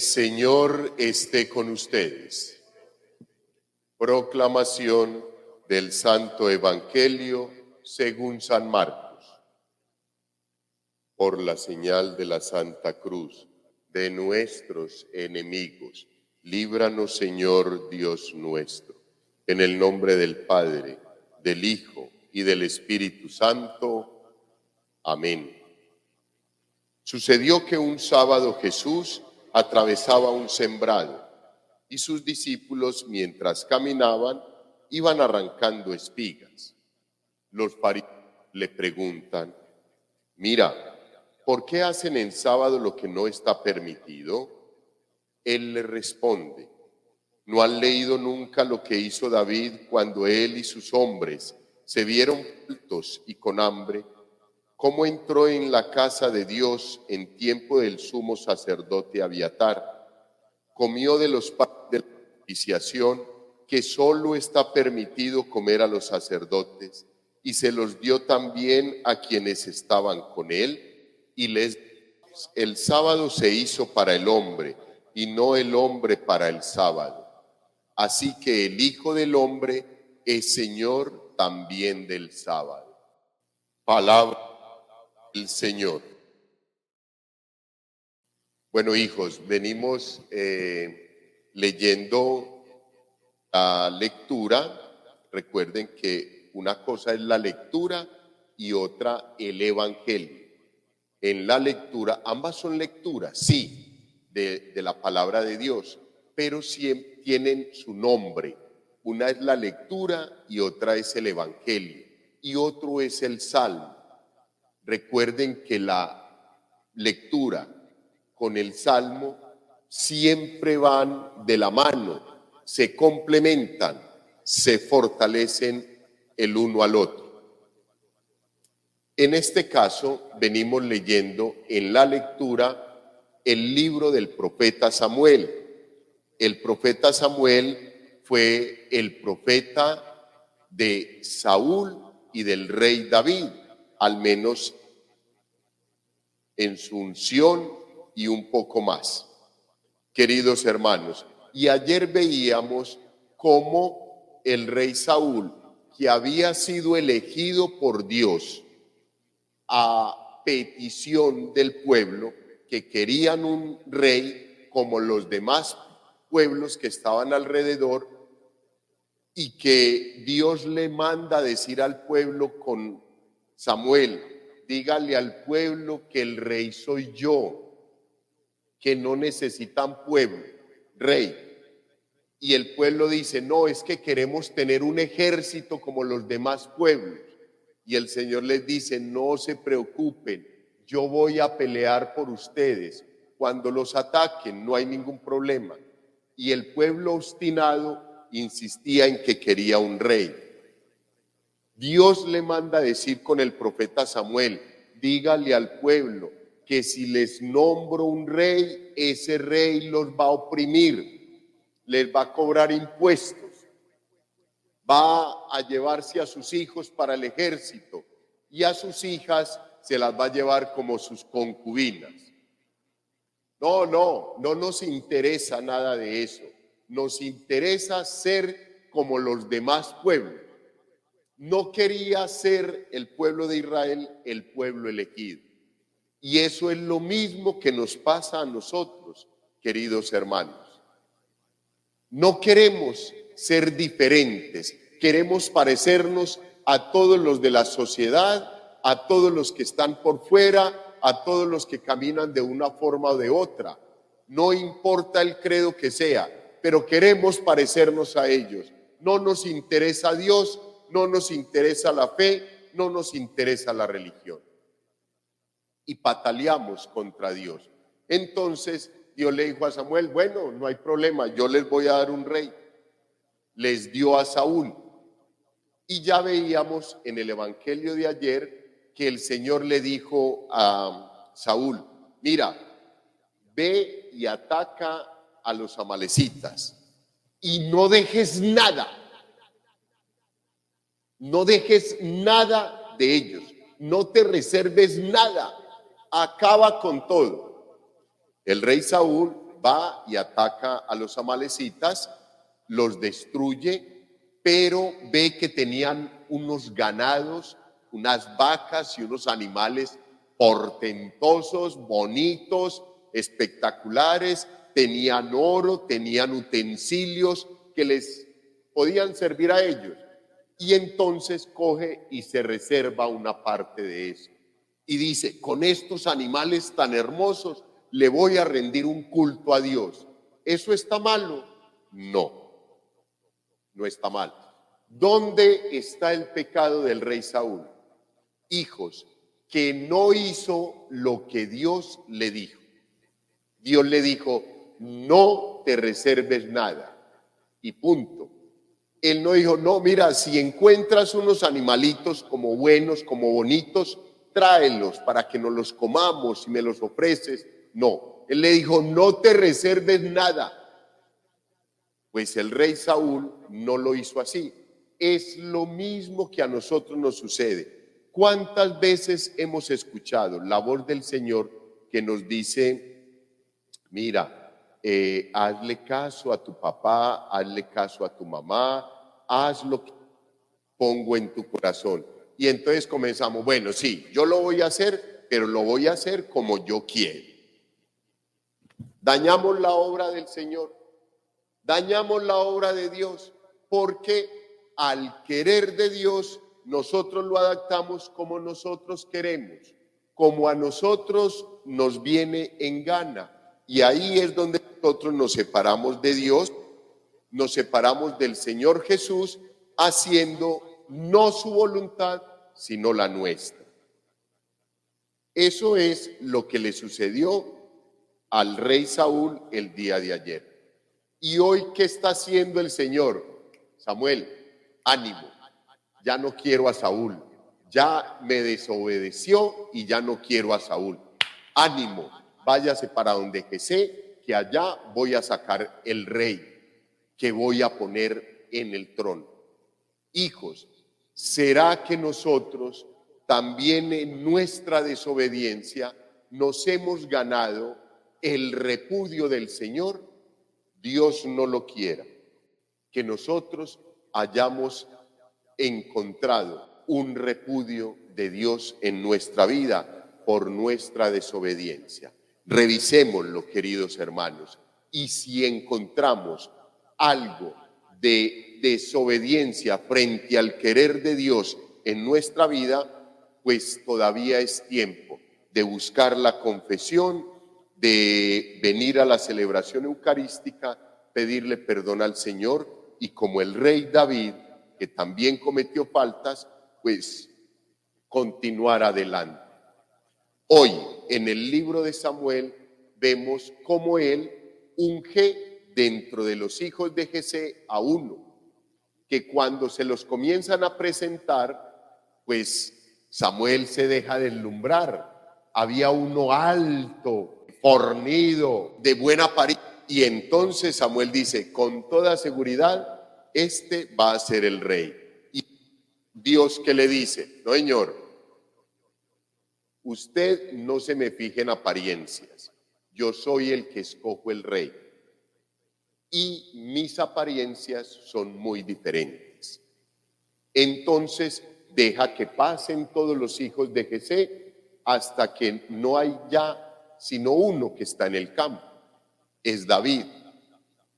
Señor esté con ustedes. Proclamación del Santo Evangelio según San Marcos. Por la señal de la Santa Cruz de nuestros enemigos, líbranos, Señor Dios nuestro. En el nombre del Padre, del Hijo y del Espíritu Santo. Amén. Sucedió que un sábado Jesús atravesaba un sembrado y sus discípulos, mientras caminaban, iban arrancando espigas. Los fariseos le preguntan: mira, ¿por qué hacen en sábado lo que no está permitido? Él le responde: ¿no han leído nunca lo que hizo David cuando él y sus hombres se vieron faltos y con hambre? ¿Cómo entró en la casa de Dios en tiempo del sumo sacerdote Abiatar? Comió de los panes de la propiciación, que solo está permitido comer a los sacerdotes, y se los dio también a quienes estaban con él, y les dijo: el sábado se hizo para el hombre, y no el hombre para el sábado. Así que el Hijo del Hombre es Señor también del sábado. Palabra del Señor. Bueno, hijos, venimos leyendo la lectura. Recuerden que una cosa es la lectura y otra el Evangelio. En la lectura, ambas son lecturas, sí, de la palabra de Dios, pero siempre tienen su nombre. Una es la lectura y otra es el Evangelio, y otro es el Salmo. Recuerden que la lectura con el Salmo siempre van de la mano, se complementan, se fortalecen el uno al otro. En este caso, venimos leyendo en la lectura el libro del profeta Samuel. El profeta Samuel fue el profeta de Saúl y del rey David, al menos en su unción y un poco más. Queridos hermanos, y ayer veíamos cómo el rey Saúl, que había sido elegido por Dios a petición del pueblo, que querían un rey como los demás pueblos que estaban alrededor, y que Dios le manda decir al pueblo con Samuel: dígale al pueblo que el rey soy yo, que no necesitan pueblo, rey. Y el pueblo dice: no, es que queremos tener un ejército como los demás pueblos. Y el Señor les dice: no se preocupen, yo voy a pelear por ustedes. Cuando los ataquen no hay ningún problema. Y el pueblo obstinado insistía en que quería un rey. Dios le manda decir con el profeta Samuel: dígale al pueblo que si les nombro un rey, ese rey los va a oprimir, les va a cobrar impuestos, va a llevarse a sus hijos para el ejército y a sus hijas se las va a llevar como sus concubinas. No nos interesa nada de eso. Nos interesa ser como los demás pueblos. No quería ser el pueblo de Israel el pueblo elegido. Y eso es lo mismo que nos pasa a nosotros, queridos hermanos. No queremos ser diferentes, queremos parecernos a todos los de la sociedad, a todos los que están por fuera, a todos los que caminan de una forma o de otra. No importa el credo que sea, pero queremos parecernos a ellos. No nos interesa Dios, no nos interesa la fe, no nos interesa la religión. Y pataleamos contra Dios. Entonces Dios le dijo a Samuel: bueno, no hay problema, yo les voy a dar un rey. Les dio a Saúl. Y ya veíamos en el Evangelio de ayer que el Señor le dijo a Saúl: mira, ve y ataca a los amalecitas y no dejes nada. No dejes nada de ellos, no te reserves nada, acaba con todo. El rey Saúl va y ataca a los amalecitas, los destruye, pero ve que tenían unos ganados, unas vacas y unos animales portentosos, bonitos, espectaculares, tenían oro, tenían utensilios que les podían servir a ellos. Y entonces coge y se reserva una parte de eso. Y dice, con estos animales tan hermosos le voy a rendir un culto a Dios. ¿Eso está malo? No, no está mal. ¿Dónde está el pecado del rey Saúl? Hijos, que no hizo lo que Dios le dijo. Dios le dijo, no te reserves nada. Y punto. Él no dijo, no, mira, si encuentras unos animalitos como buenos, como bonitos, tráelos para que nos los comamos y me los ofreces. No, él le dijo, no te reserves nada. Pues el rey Saúl no lo hizo así. Es lo mismo que a nosotros nos sucede. ¿Cuántas veces hemos escuchado la voz del Señor que nos dice, mira, hazle caso a tu papá, hazle caso a tu mamá, haz lo que pongo en tu corazón? Y entonces comenzamos, bueno, sí, yo lo voy a hacer, pero lo voy a hacer como yo quiero. Dañamos la obra del Señor, dañamos la obra de Dios, porque al querer de Dios, nosotros lo adaptamos como nosotros queremos, como a nosotros nos viene en gana. Y ahí es donde nosotros nos separamos de Dios, nos separamos del Señor Jesús, haciendo no su voluntad, sino la nuestra. Eso es lo que le sucedió al rey Saúl el día de ayer. Y hoy, ¿qué está haciendo el Señor? Samuel, ánimo, ya no quiero a Saúl, ya me desobedeció y ya no quiero a Saúl. Ánimo, váyase para donde Jesé, que allá voy a sacar el rey que voy a poner en el trono. Hijos, ¿será que nosotros también en nuestra desobediencia nos hemos ganado el repudio del Señor? Dios no lo quiera, que nosotros hayamos encontrado un repudio de Dios en nuestra vida por nuestra desobediencia. Revisémoslo, queridos hermanos, y si encontramos algo de desobediencia frente al querer de Dios en nuestra vida, pues todavía es tiempo de buscar la confesión, de venir a la celebración eucarística, pedirle perdón al Señor y como el rey David, que también cometió faltas, pues continuar adelante. Hoy en el libro de Samuel vemos cómo él unge dentro de los hijos de Jesé a uno, que cuando se los comienzan a presentar, pues Samuel se deja deslumbrar. Había uno alto, fornido, de buena apariencia, y entonces Samuel dice, con toda seguridad, este va a ser el rey. Y Dios, ¿qué le dice? No, señor, usted no se me fije en apariencias. Yo soy el que escojo el rey. Y mis apariencias son muy diferentes. Entonces deja que pasen todos los hijos de Jesé hasta que no hay ya sino uno que está en el campo. Es David.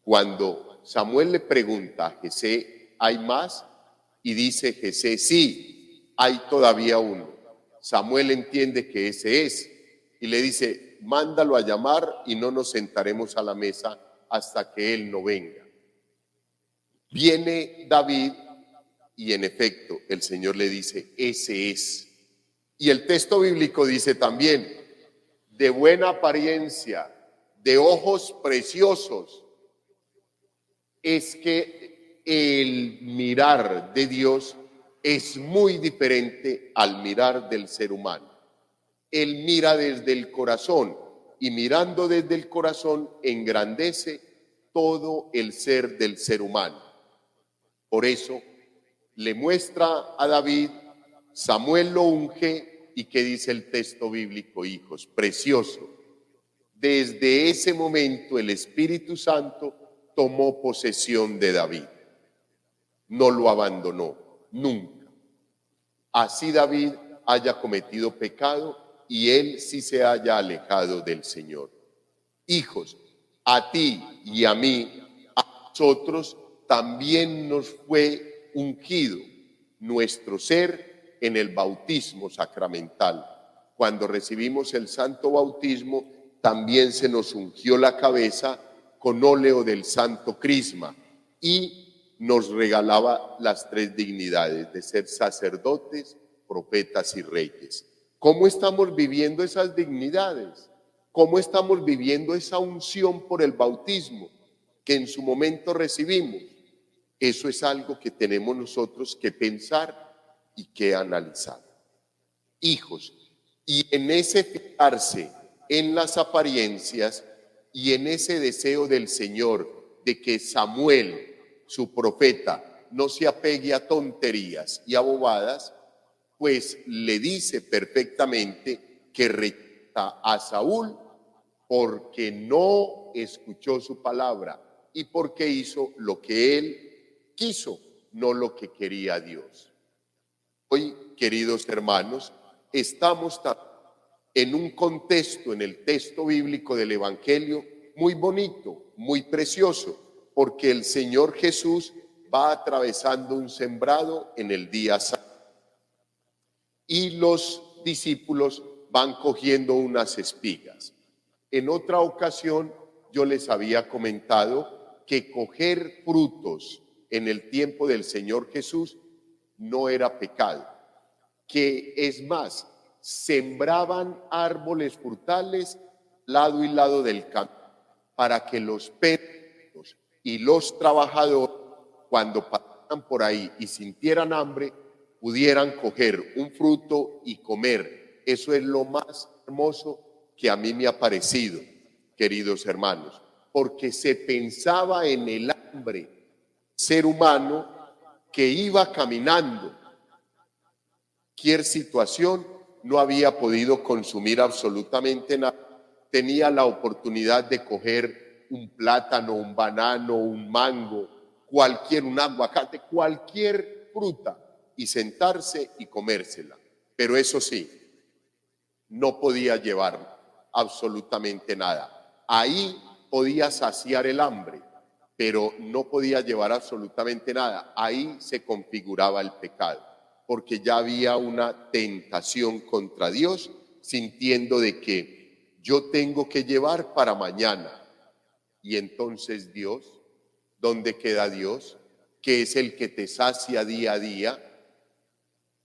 Cuando Samuel le pregunta a Jesé, ¿hay más? Y dice Jesé, sí, hay todavía uno. Samuel entiende que ese es y le dice, mándalo a llamar y no nos sentaremos a la mesa hasta que él no venga. Viene David y en efecto el Señor le dice, ese es. Y el texto bíblico dice también, de buena apariencia, de ojos preciosos. Es que el mirar de Dios es muy diferente al mirar del ser humano. Él mira desde el corazón y mirando desde el corazón engrandece todo el ser del ser humano. Por eso le muestra a David, Samuel lo unge y ¿qué dice el texto bíblico, hijos? Precioso, Desde ese momento el Espíritu Santo tomó posesión de David. No lo abandonó, nunca. Así David haya cometido pecado y él sí se haya alejado del Señor. Hijos, a ti y a mí, a nosotros también nos fue ungido nuestro ser en el bautismo sacramental. Cuando recibimos el santo bautismo, también se nos ungió la cabeza con óleo del santo crisma y nos regalaba las 3 dignidades de ser sacerdotes, profetas y reyes. ¿Cómo estamos viviendo esas dignidades? ¿Cómo estamos viviendo esa unción por el bautismo que en su momento recibimos? Eso es algo que tenemos nosotros que pensar y que analizar. Hijos, y en ese fijarse en las apariencias y en ese deseo del Señor de que Samuel, su profeta, no se apegue a tonterías y a bobadas, pues le dice perfectamente que rechaza a Saúl porque no escuchó su palabra y porque hizo lo que él quiso, no lo que quería Dios. Hoy, queridos hermanos, estamos en un contexto, en el texto bíblico del Evangelio, muy bonito, muy precioso, porque el Señor Jesús va atravesando un sembrado en el día sábado y los discípulos van cogiendo unas espigas. En otra ocasión yo les había comentado que coger frutos en el tiempo del Señor Jesús no era pecado, que es más, sembraban árboles frutales lado y lado del campo para que los perros y los trabajadores, cuando pasaran por ahí y sintieran hambre, pudieran coger un fruto y comer. Eso es lo más hermoso que a mí me ha parecido, queridos hermanos, porque se pensaba en el hambre ser humano que iba caminando. Cualquier situación, no había podido consumir absolutamente nada. Tenía la oportunidad de coger un plátano, un banano, un mango, un aguacate, cualquier fruta y sentarse y comérsela. Pero eso sí, no podía llevar absolutamente nada. Ahí podía saciar el hambre, pero no podía llevar absolutamente nada. Ahí se configuraba el pecado, porque ya había una tentación contra Dios, sintiendo de que yo tengo que llevar para mañana. Y entonces Dios, ¿dónde queda Dios? Que es el que te sacia día a día.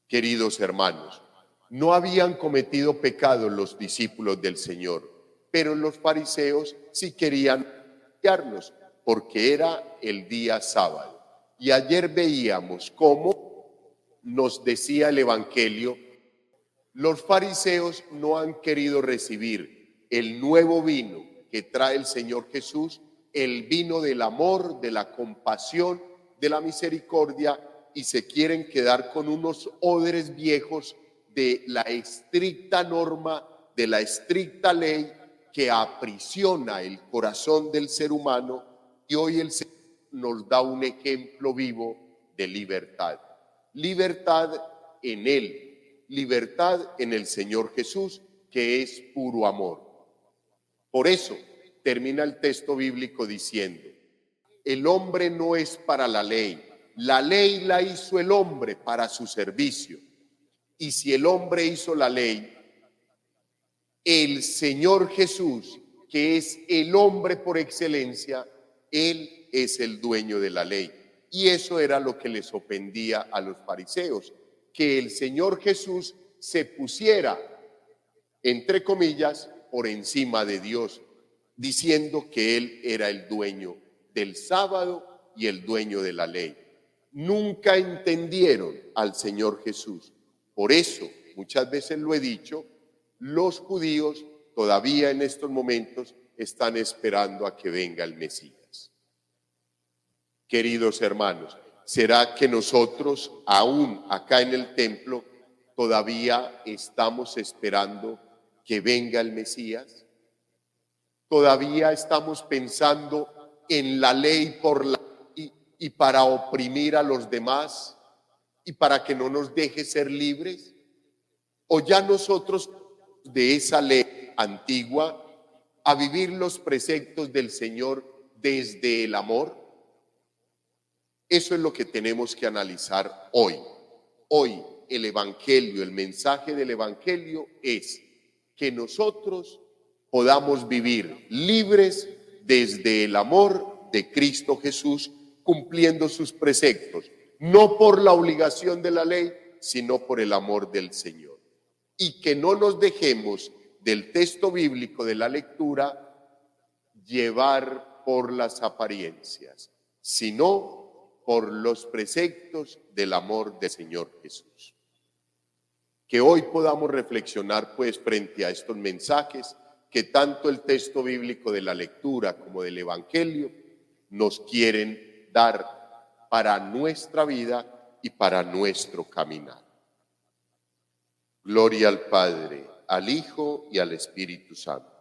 Queridos hermanos, no habían cometido pecado los discípulos del Señor, pero los fariseos sí querían pillarlos, porque era el día sábado. Y ayer veíamos cómo nos decía el Evangelio, los fariseos no han querido recibir el nuevo vino que trae el Señor Jesús, el vino del amor, de la compasión, de la misericordia, y se quieren quedar con unos odres viejos de la estricta norma, de la estricta ley que aprisiona el corazón del ser humano, y hoy el Señor nos da un ejemplo vivo de libertad. Libertad en Él, libertad en el Señor Jesús, que es puro amor. Por eso termina el texto bíblico diciendo, el hombre no es para la ley la hizo el hombre para su servicio. Y si el hombre hizo la ley, el Señor Jesús, que es el hombre por excelencia, Él es el dueño de la ley. Y eso era lo que les ofendía a los fariseos, que el Señor Jesús se pusiera, entre comillas, por encima de Dios, diciendo que Él era el dueño del sábado y el dueño de la ley. Nunca entendieron al Señor Jesús. Por eso, muchas veces lo he dicho, los judíos todavía en estos momentos están esperando a que venga el Mesías. Queridos hermanos, ¿será que nosotros aún acá en el templo todavía estamos esperando que venga el Mesías? Todavía estamos pensando en la ley por la ley y para oprimir a los demás y para que no nos deje ser libres. ¿O ya nosotros de esa ley antigua a vivir los preceptos del Señor desde el amor? Eso es lo que tenemos que analizar hoy. Hoy el Evangelio, el mensaje del Evangelio es que nosotros podamos vivir libres desde el amor de Cristo Jesús, cumpliendo sus preceptos, no por la obligación de la ley, sino por el amor del Señor. Y que no nos dejemos del texto bíblico de la lectura llevar por las apariencias, sino por los preceptos del amor del Señor Jesús. Que hoy podamos reflexionar pues frente a estos mensajes que tanto el texto bíblico de la lectura como del Evangelio nos quieren dar para nuestra vida y para nuestro caminar. Gloria al Padre, al Hijo y al Espíritu Santo.